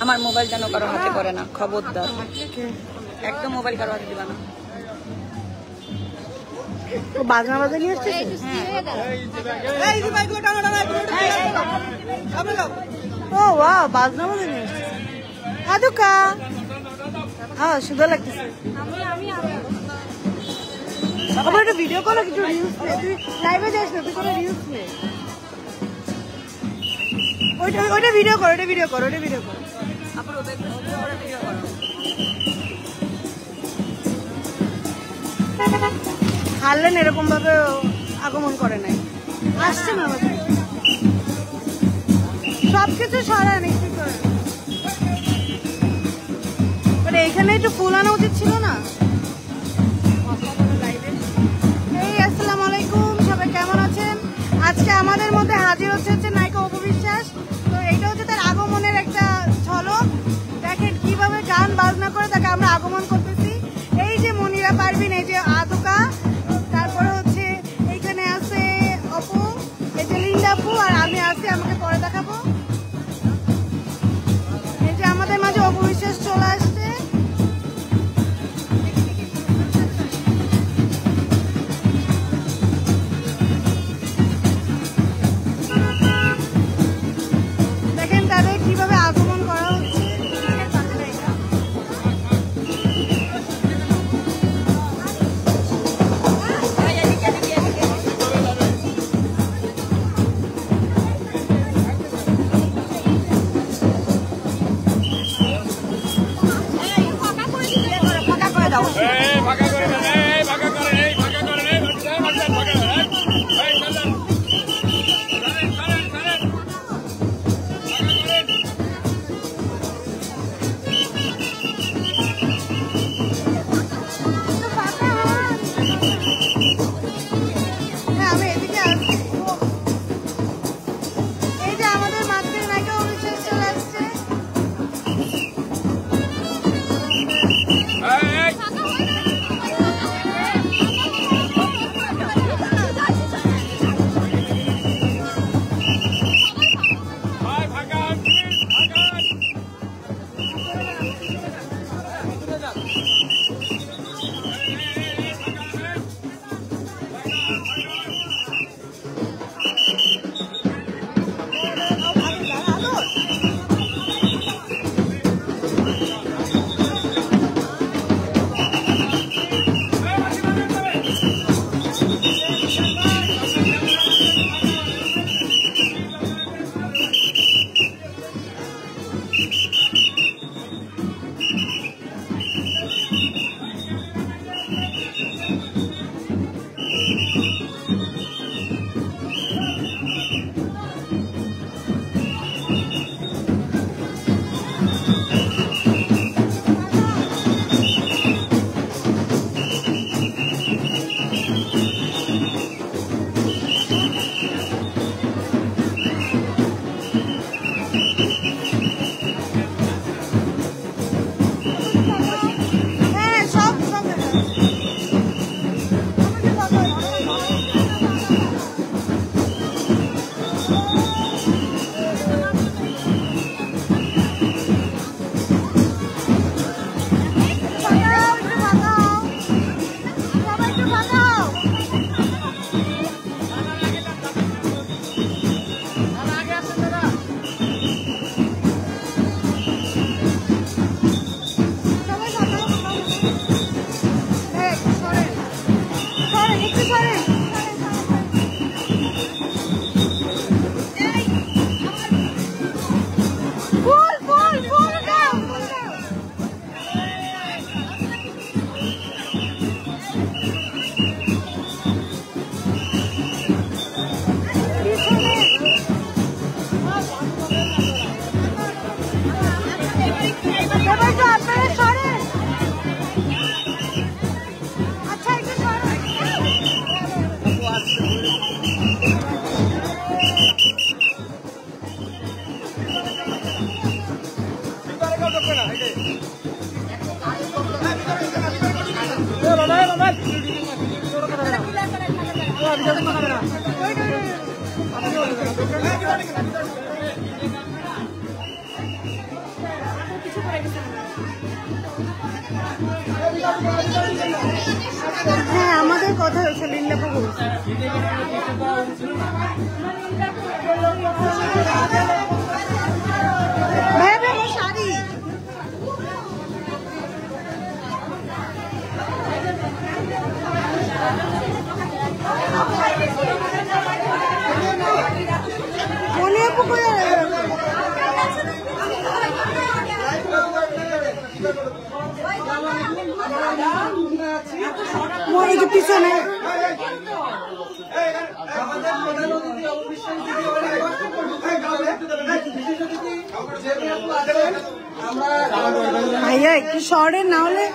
আমার মোবাইল যেন কারো হাতে পড়ে না, খবরদার। একদম মোবাইল কারো হাতে দিবা না। বাজনা বাজা নিয়ে আসছে। ও ওয়াও, বাজনা বাজা নিয়ে আসছে। আদুকা হ্যাঁ, সুন্দর লাগতেছে। আবার একটা ভিডিও করো, কিছু রিলস নে। তুই লাইভে যাস না, তুই কোনো রিলস নে। ওইটা ভিডিও করো, ওইটা ভিডিও করো, ওইটা ভিডিও করো। হারলেন এরকম ভাবে আগমন করে নাই, আসছে না আমাদের। সবকিছু সরান একটু করে। মানে এখানে একটু ফুল আনা উচিত ছিল না? এই আসসালামু আলাইকুম, সবাই কেমন আছেন? আজকে আমাদের মধ্যে হাজির হচ্ছে নায়িকা অপু বিশ্বাস। তো এইটা হচ্ছে তার আগমনের একটা ঝলক। দেখেন কিভাবে গান বাজনা করে তাকে আমরা আগমন করতেছি। এই যে মনিরা পারভিন, এই যে আদুকা, তারপরে হচ্ছে এইখানে আছে অপু, এই যে লিন্ডা আপু, আর আমি আছি, আমাকে পরে দেখাবো। এই যে আমাদের মাঝে অপু বিশ্বাস চলে আসছে। দেখেন তাদের কিভাবে আগমন করা হচ্ছে। ফাঁকা করে দাও। হ্যাঁ, আমি এদিকে আসছি। এই যে আমাদের মাঝখানে নায়িকা অভিষেক চলে আসছে। হ্যাঁ, সব সব হ্যাঁ আমাদের কথা হয়েছে লিল্লাপুকুর। ভাইয়া ভাই আমার শাড়ি মনিয়াপুকুর পিছনে ভাইয়া একটু শহরে না হলে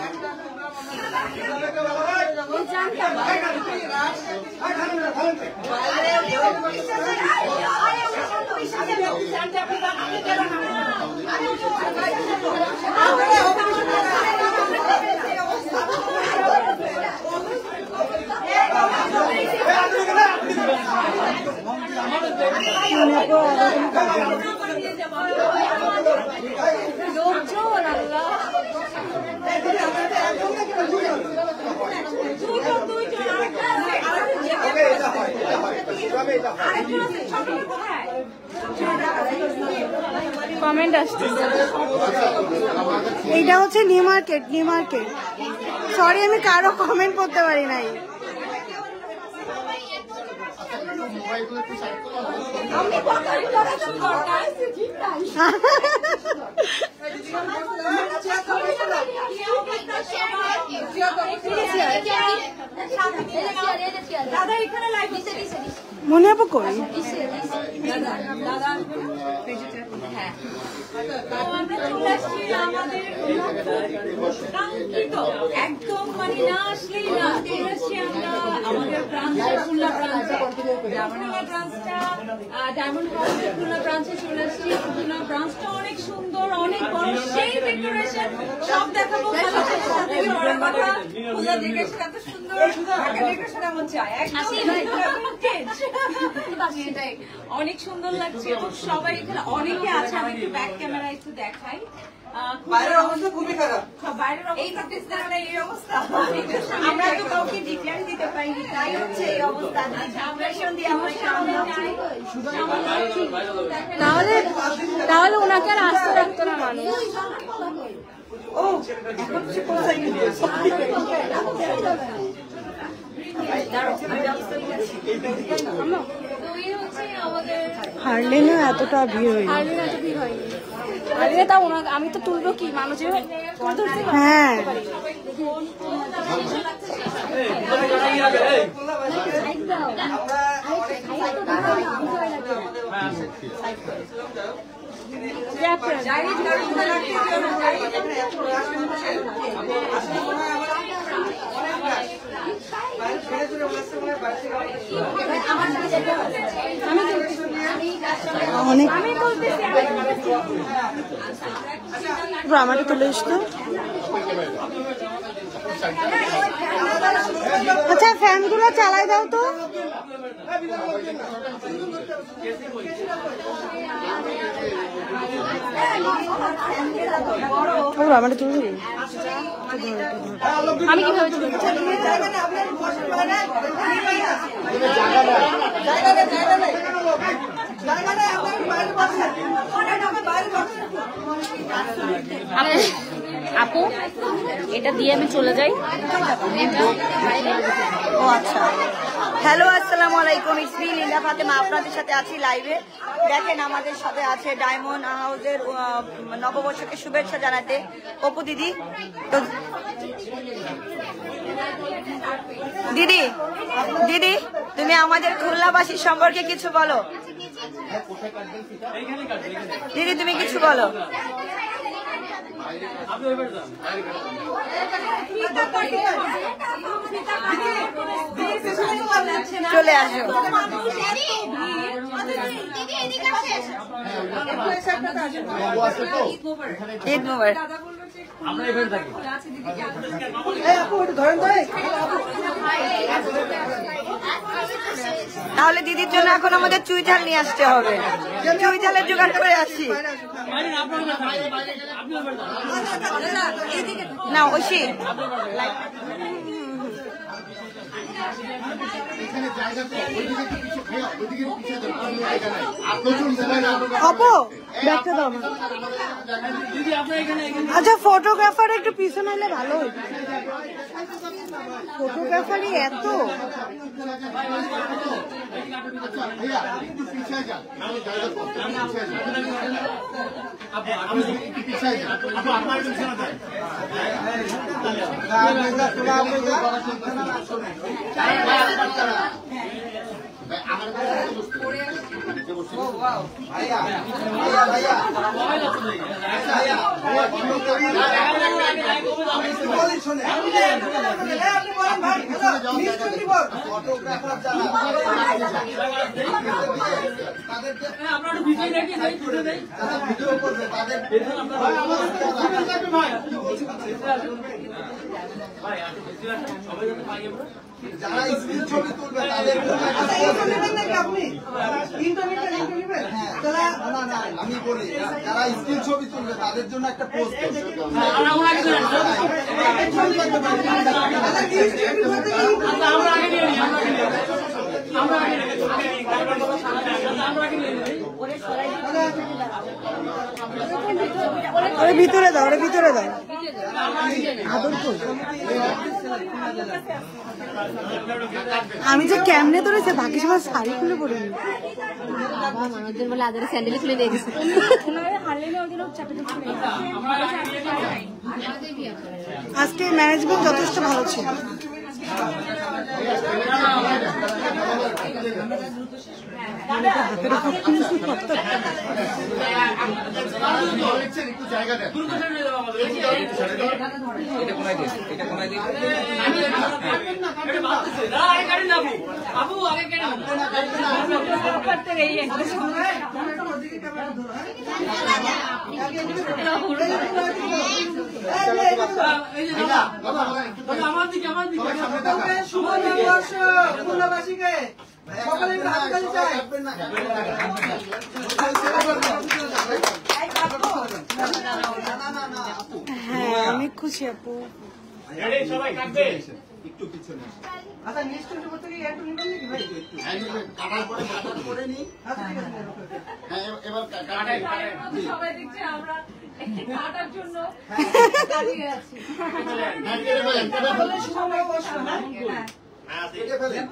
কমেন্ট আসছে। এইটা হচ্ছে new market, new market. Sorry আমি কারো কমেন্ট করতে পারি নাই। মনে আপু কই একদম মানে না আসলেই না চলে আসছি আমরা আমাদের ব্রাঞ্চে খুলনা ব্রাঞ্চে ব্রাঞ্চটা ডায়মন্ড হাউসের খুলনা ব্রাঞ্চে চলে আসছি। খুলনা ব্রাঞ্চটা অনেক সুন্দর, অনেক বড়, সেই ডেকোরেশন সব দেখাবো। খুলনা ডেকোরেশন এত সুন্দর, ডেকোরেশন এমন চাই অনেক সুন্দর লাগছে এবং সবাই এখানে অনেকে আছে। আমি একটু ব্যাক ক্যামেরা একটু দেখাই। বাইরের অবস্থা খুবই খারাপ, বাইরের এই অবস্থা আমরা তো কাউকে ডিক্লেয়ার দিতে পারিনি, তাই হচ্ছে এই অবস্থা। তাহলে ওনাকে আর আসতে রাখতো না মানুষ। হারলেনও এতটা ভিড় হয়নি। আমি তো তুলবো কি মানুষের। হ্যাঁ অনেক আমাকে তুলে এসতো। আচ্ছা ফ্যানগুলো চালাই দাও তো। আমার তুলে আমি কিভাবে আপু এটা দিয়ে আমি চলে যাই। ও আচ্ছা, হ্যালো আসসালামু আলাইকুম, ইসমি লীলা ফাতেমা আপনাদের সাথে আছি লাইভে। দেখেন আমাদের সাথে আছে ডায়মন্ড হাউসের নববর্ষকে শুভেচ্ছা জানাতে অপু দিদি। তো দিদি দিদি তুমি আমাদের খুলনাবাসী সম্পর্কে কিছু বলো। দিদি তুমি কিছু বলো। চলে আসো। ঈদ মোবারক। তাহলে দিদির জন্য এখন আমাদের চুই ঝাল নিয়ে আসতে হবে, চুই ঝালের জোগাড় করে আসছি। না ঐশী আচ্ছা ফটোগ্রাফার একটু পিছনে এলে ভালো হতো, ফটোগ্রাফারই এত যারা স্ক্রিন ছবি তুলবে তাদের আমি বলি যারা স্ক্রিন ছবি তুলবে তাদের জন্য একটা পোস্ট ভিতরে দাও, ওরে ভিতরে দাও। আমি যে কেমনে ধরেছে বাকি সবার শাড়ি খুলে পড়ে মানুষজন বলে আদারে স্যান্ডেল খুলে দিয়ে দিচ্ছে। আজকে ম্যানেজমেন্ট যথেষ্ট ভালো ছিল। হ্যাঁ আমি খুশি আপু। একটু পিছনে আচ্ছা নিশ্চয় করতে গিয়ে একটু নিবেন নাকি ভাই? কাটার পরে কাটার করে নি। হ্যাঁ এবার কাটাই সবাই দেখছে আমরা কাটার জন্য দাঁড়িয়ে আছি। কেটে ফেলেন।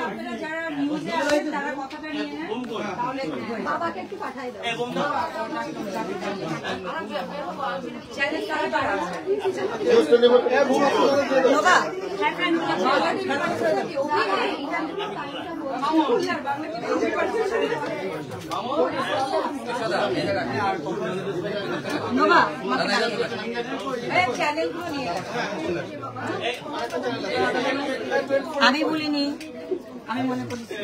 আপনারা যারা নিউজে আছেন তারা কথাটা নিয়ে নেন, তাহলে বাবাকে একটু পাঠাই দাও। চ্যালেঞ্জ কারা কারা আছে? নোভা নোভা চ্যানেলগুলো নিয়ে আমি বলিনি, আমি মনে করেছি।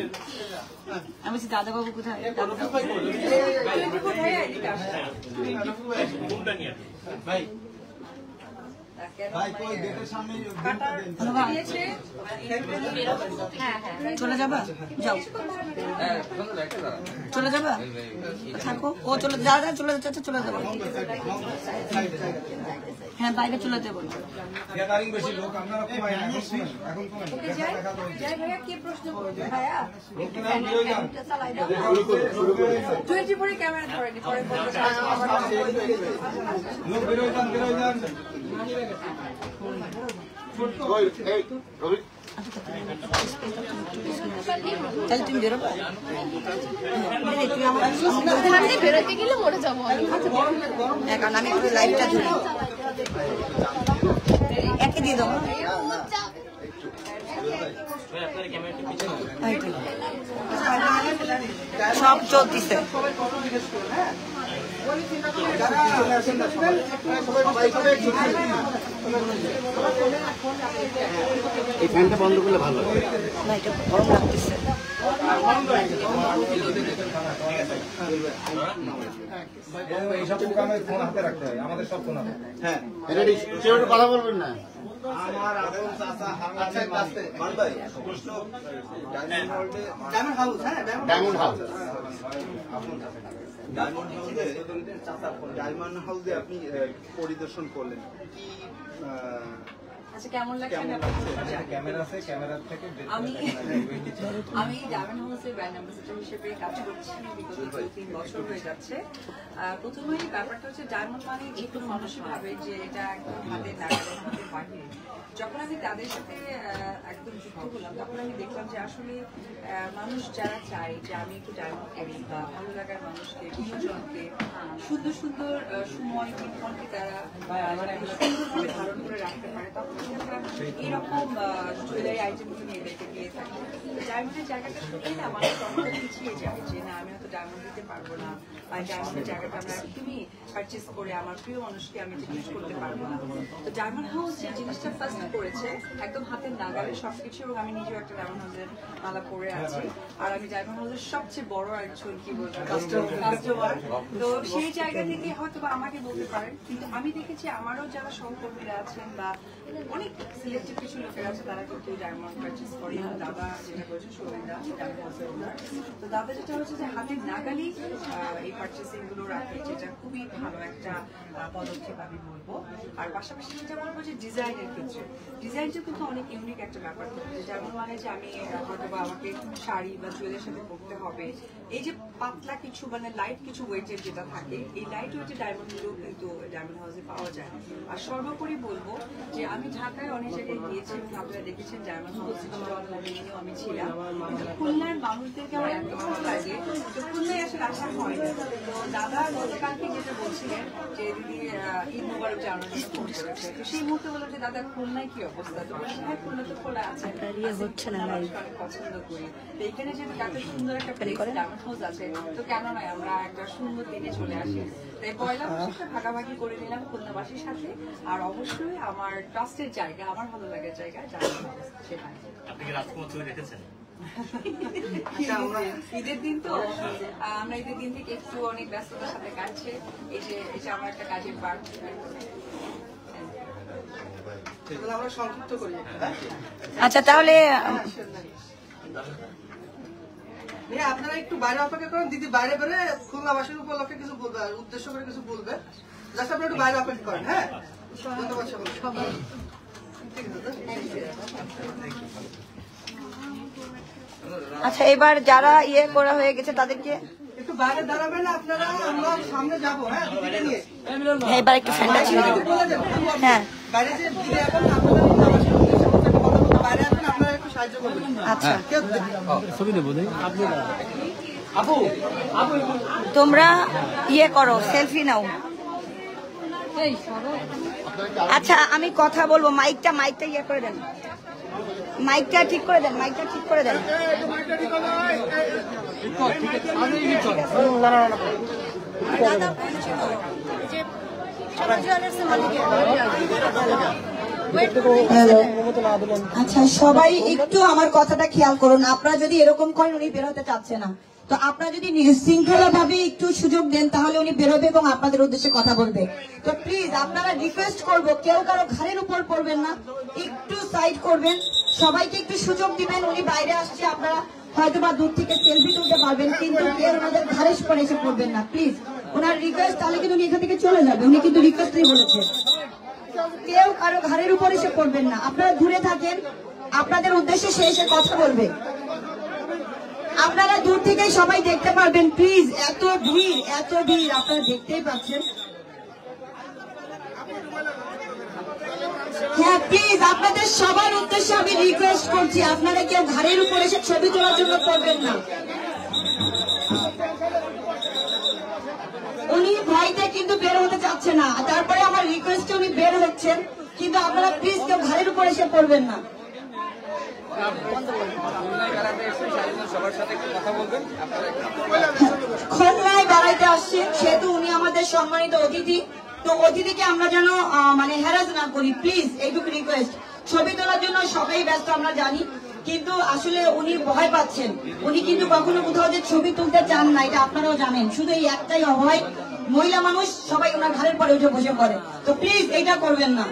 আমি বলছি দাদাবাবু কোথায়? ভাই কই গেটের সামনে চলে যাবা? যাও চলে যাবা, থাকো। ও চলে দাদা চলে যাচ্ছে, চলে যাবো। হ্যাঁ বাইরে চলে যাবো। বেশি লোক আপনারা কমাই এখন জয় ভাইয়া কি প্রশ্ন করবে? ভাইয়া চালাই দাও 24 ক্যামেরা ধরেনি, পরে লোক বেরোয় যান তাহলে তুমি বেরোবা? বেরোতে গেলে মরে যাবো আমি। হ্যাঁ কারণ আমি একটু লাইভটা ধরি, একে দিয়ে দেবো। সব চলতেছে। এই ফ্যানটা বন্ধ করলে ভালো হবে। না, এটা গরম লাগতেছে। এইসব প্রোগ্রামে ফোন হাতে রাখতে হয়, আমাদের সব ফোন হাতে। হ্যাঁ, রেডি। কেউ একটু কথা বলবেন না। আমার আপন চাচা হামলাতে কাছে মান ভাই প্রশ্ন ডায়মন্ড ওয়ার্ল্ডে ডায়মন্ড হাউস, হ্যাঁ ডায়মন্ড হাউস। ডায়মন্ড হাউসে আপনি পরিদর্শন করলেন, কি আচ্ছা, কেমন লাগছে? ক্যামেরা আছে, ক্যামেরার থেকে আমি ডায়মন্ড হাউসের ব্র্যান্ড অ্যাম্বাসেডর হিসেবে কাজ করছি বিগত 2-3 বছর হয়ে যাচ্ছে। প্রথমেই ব্যাপারটা হচ্ছে ডায়মন্ড মানে একটু মানুষ ভাবে যে এটা একদম হাতের নাগালের হাতের বাহিরে। যখন আমি তাদের সাথে একদম যুক্ত হলাম তখন আমি দেখলাম যে আসলে মানুষ যারা চায় যে আমি একটু ডায়মন্ড করি বা ভালো লাগার মানুষকে, বিনোদনকে, সুন্দর সুন্দর সময় দিনক্ষণকে তারা সুন্দরভাবে ধারণ করে রাখতে পারে, তখন আমরা এরকম জুয়েলারি আইটেমগুলো নিয়ে দেখতে গিয়ে থাকি। তো ডায়মন্ডের জায়গাটা শুনেই না মানুষ অনেকটা পিছিয়ে যায় যে না, আমি হয়তো ডায়মন্ড দিতে পারবো না, বা ডায়মন্ডের জায়গাটা আমরা একদমই পারচেস করে আমার প্রিয় মানুষকে আমি ইউজ করতে পারবো না। তো ডায়মন্ড হাউস যে জিনিসটা ফার্স্ট করেছে একদম হাতের নাগালে সবকিছু, এবং আমি নিজেও একটা ডায়মন্ড হাউসের মালা পরে আছি, আর আমি ডায়মন্ড হাউসের সবচেয়ে বড় একজন কি বলবো কাস্টমার। তো সেই জায়গা থেকে হয়তো বা আমাকে বলতে পারেন, কিন্তু আমি দেখেছি আমারও যারা সহকর্মীরা আছেন বা অনেক সিলেক্টিভ কিছু লোকের আছে তারা কিন্তু ডায়মন্ড পারচেস করে। দাদা যেটা করেছে সুবিধা ডায়মন্ড হাউসের ওনার, তো দাদা যেটা হচ্ছে যে হাতের নাগালেই এই পারচেসিং গুলো রাখে, যেটা খুবই ভালো একটা পদক্ষেপ আমি বলবো। আর পাশাপাশি যেটা বলবো যে ডিজাইনের ক্ষেত্রে ডিজাইনটা কিন্তু অনেক ইউনিক একটা ব্যাপার, যেমন মানে যে আমি হয়তো বা আমাকে শাড়ি বা জুয়েলের সাথে পরতে হবে, এই যে পাতলা কিছু মানে লাইট কিছু ওয়েটের যেটা থাকে, এই লাইট ওয়েটের ডায়মন্ডগুলো কিন্তু ডায়মন্ড হাউসে পাওয়া যায়। আর সর্বোপরি বলবো যে আমি ঢাকায় অনেক জায়গায় গিয়েছি এবং আপনারা দেখেছেন ডায়মন্ড হাউস আমি ছিলাম, কিন্তু খুলনার মানুষদেরকে আমার এত ভালো লাগে, তো খুলনায় আসলে আসা হয় না। তো দাদা গতকালকে যেটা বলছিলেন যে দিদি ঈদ মোবারক জানানোর ফোন করেছে, তো সেই মুহূর্তে বললাম যে দাদা খুলনায় কি অবস্থা, তো বলছি হ্যাঁ খুলনা তো খোলা আছে, হচ্ছে না অনেক পছন্দ করি। তো এখানে যেহেতু এত সুন্দর একটা ডায়মন্ড হাউস আছে, তো কেন নয় আমরা একটা সুন্দর দিনে চলে আসি। তাই পয়লা বৈশাখটা ভাগাভাগি করে নিলাম খুলনাবাসীর সাথে, আর অবশ্যই আমার ট্রাস্টের জায়গা, আমার ভালো লাগার জায়গা ডায়মন্ড হাউস, সেখানে। আপনি কি রাজকুমার ছবি দেখেছেন? ঈদের দিন তো আমরা ঈদের দিন থেকে একটু অনেক ব্যস্ততার সাথে কাটছে, এই যে এটা আমার একটা কাজের পার্ট। আমরা সংক্ষিপ্ত করি। আচ্ছা, তাহলে আপনারা একটু বাইরে অপেক্ষা করেন, দিদি বাইরে বেরোয় খুলনাবাসীর উপলক্ষে কিছু বলবে, উদ্দেশ্য করে কিছু বলবে, জাস্ট আপনারা একটু বাইরে অপেক্ষা করেন। হ্যাঁ, ধন্যবাদ সবাই। আচ্ছা, এবার যারা ইয়ে করা হয়ে গেছে তাদেরকে একটু বাইরে দাঁড়াবেন আপনারা, আমরা সামনে যাবো। হ্যাঁ, দিদিকে নিয়ে এবার একটু ফ্যানটা ছিল। হ্যাঁ, বাইরে যে দিদি এখন আপনারা খুলনাবাসীর উদ্দেশ্যে কথা বলতে বাইরে আসবেন, আপনারা একটু সাহায্য করবেন। আচ্ছা, ছবি নেবো তোমরা ইয়ে করো, সেলফি নাও। আচ্ছা, আমি কথা বলবো, মাইকটা ইয়ে করে দেন, মাইকটা ঠিক করে দেন, মাইকটা ঠিক করে দেন। আচ্ছা, সবাই একটু আমার কথাটা খেয়াল করুন। আপনারা যদি এরকম করেন, উনি বের হতে চাচ্ছে না, তো আপনারা যদি শৃঙ্খলা ভাবে একটু সুযোগ দেন তাহলে উনি বেরোবে এবং আপনাদের উদ্দেশ্যে কথা বলবে। তো প্লিজ আপনারা রিকোয়েস্ট করবো, কেউ কারো ঘাড়ের উপর পড়বেন না, একটু সাইড করবেন, সবাইকে একটু সুযোগ দিবেন। উনি বাইরে আসছে, আপনারা হয়তো বা দূর থেকে সেলফি তুলতে পারবেন, কিন্তু কেউ ওনাদের ঘাড়ের পরে এসে পড়বেন না প্লিজ। ওনার রিকোয়েস্ট, তাহলে কিন্তু উনি এখান থেকে চলে যাবে, উনি কিন্তু রিকোয়েস্টই বলেছে। কেউ কারো ঘাড়ের উপর এসে পড়বেন না, আপনারা দূরে থাকেন, আপনাদের উদ্দেশ্যে সে এসে কথা বলবে। আপনারা দূর থেকে সবাই দেখতে পারবেন প্লিজ, এত ভিড় আপনারা দেখতেই পাচ্ছেন। হ্যাঁ প্লিজ, আপনাদের সবার উদ্দেশ্যে আমি রিকোয়েস্ট করছি, আপনারা কেউ ঘাড়ের উপর এসে ছবি তোলার জন্য করবেন না। উনি ভয়তে কিন্তু বের হতে চাচ্ছে না, তারপরে আমার রিকোয়েস্টে উনি বের হচ্ছেন, কিন্তু আপনারা প্লিজ কেউ ঘাড়ের উপর এসে পড়বেন না। সবার সাথে একটু কথা বলবেন আপনারা। খুলনায় বেড়াইতে আসছেন, সেহেতু উনি আমাদের সম্মানিত অতিথি। তো অতিথিকে আমরা যেন মানে হ্যারাস না করি, প্লিজ এইটুকু রিকোয়েস্ট। ছবি তোলার জন্য সবাই ব্যস্ত আমরা জানি, কিন্তু আসলে উনি ভয় পাচ্ছেন। উনি কিন্তু কখনো কোথাও যে ছবি তুলতে চান না, এটা আপনারাও জানেন। শুধু এই একটাই অভয়, মহিলা মানুষ সবাই ওনার ঘাড়ের পরে উঠে বসে পড়ে। তো প্লিজ এইটা করবেন না।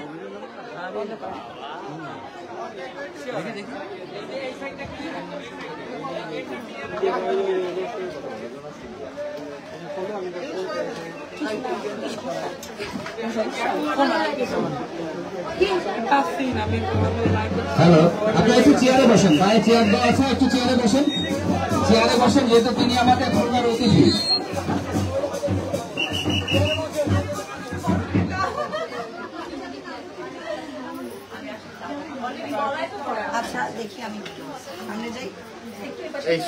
হ্যালো, আপনারা একটু চেয়ারে বসেন, ভাই চেয়ার দেওয়া আছে, একটু চেয়ারে বসেন, চেয়ারে বসেন, যেহেতু তিনি আমাদের খুলনার অতিথি। আচ্ছা দেখি আমি সামনে যাই। এই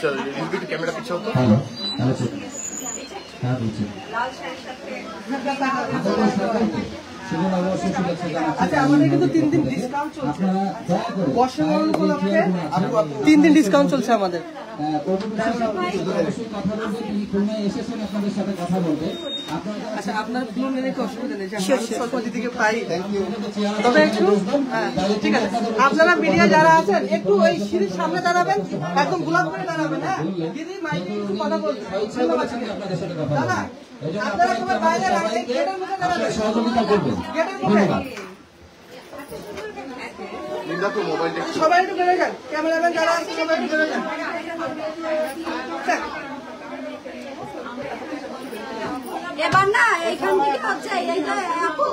ক্যামেরা পিছু হতো। হ্যালো, হ্যালো, হ্যাঁ বলছি। আচ্ছা, আমাদের কিন্তু 3 দিন ডিসকাউন্ট চলছে। বর্ষবরণ উপলক্ষে 3 দিন ডিসকাউন্ট চলছে আমাদের। আচ্ছা, আপনার ফোন নিলে কি অসুবিধা নেই? স্বল্প দিদিকে পাই, তবে একটু ঠিক আছে। আপনারা মিডিয়া যারা আছেন একটু ওই সিঁড়ির সামনে দাঁড়াবেন, একদম গোলাপ করে দাঁড়াবেন। হ্যাঁ দিদি, মাইকে একটু কথা বলবেন। দাদা, আপনারা সবাই বাইরে রাখবেন, গেটের মুখে দাঁড়াবেন, সহযোগিতা করবেন। গেটের মুখে। সবাই একটু বেরো যান, ক্যামেরাম্যান যারা আছে সবাই একটু বেরো যান। এবার না এইখান থেকে হচ্ছে এইটা আপু